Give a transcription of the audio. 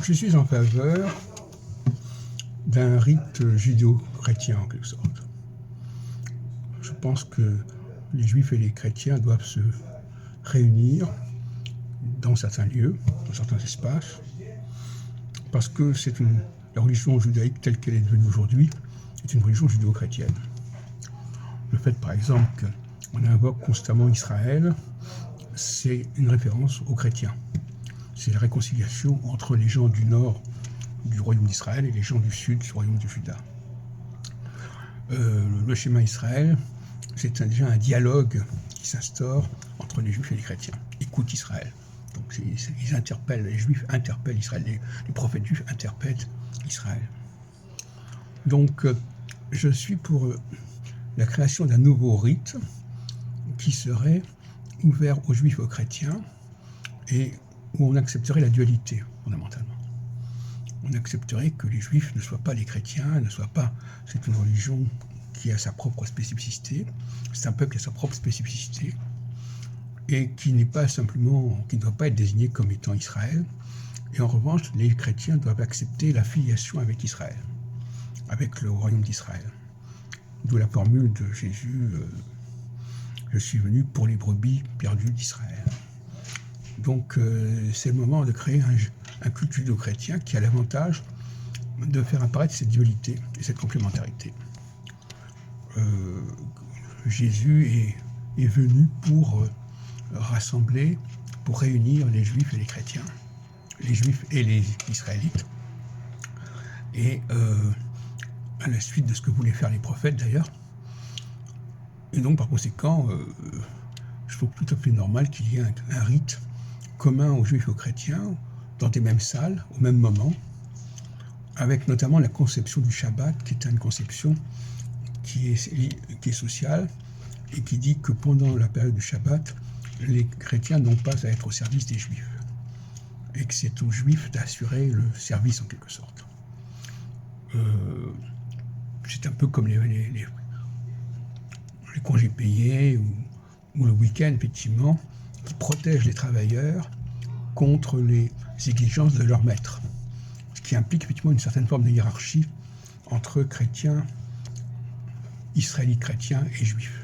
Je suis en faveur d'un rite judéo-chrétien en quelque sorte. Je pense que les juifs et les chrétiens doivent se réunir dans certains lieux, dans certains espaces, parce que la religion judaïque telle qu'elle est devenue aujourd'hui est une religion judéo-chrétienne. Le fait, par exemple, qu'on invoque constamment Israël, c'est une référence aux chrétiens. C'est la réconciliation entre les gens du nord du royaume d'Israël et les gens du sud du royaume de Juda. Le schéma Israël, c'est déjà un dialogue qui s'instaure entre les juifs et les chrétiens. Écoute Israël. Donc ils interpellent, les juifs interpellent Israël, les prophètes juifs interpellent Israël. Donc je suis pour la création d'un nouveau rite qui serait ouvert aux juifs et aux chrétiens et où on accepterait la dualité fondamentalement. On accepterait que les juifs ne soient pas les chrétiens, ne soient pas... C'est une religion qui a sa propre spécificité, c'est un peuple qui a sa propre spécificité, et qui n'est pas simplement, qui ne doit pas être désigné comme étant Israël. Et en revanche, les chrétiens doivent accepter la filiation avec Israël, avec le royaume d'Israël. D'où la formule de Jésus, je suis venu pour les brebis perdues d'Israël. Donc c'est le moment de créer un culte judéo-chrétien qui a l'avantage de faire apparaître cette dualité et cette complémentarité. Jésus est venu pour rassembler, pour réunir les juifs et les chrétiens, les juifs et les israélites. Et à la suite de ce que voulaient faire les prophètes d'ailleurs. Et donc par conséquent, je trouve tout à fait normal qu'il y ait un rite commun aux juifs et aux chrétiens, dans des mêmes salles, au même moment, avec notamment la conception du Shabbat, qui est une conception qui est sociale, et qui dit que pendant la période du Shabbat, les chrétiens n'ont pas à être au service des juifs, et que c'est aux juifs d'assurer le service en quelque sorte. C'est un peu comme les congés payés ou le week-end, effectivement, qui protègent les travailleurs contre les exigences de leur maître, ce qui implique effectivement une certaine forme de hiérarchie entre chrétiens, israélites chrétiens et juifs.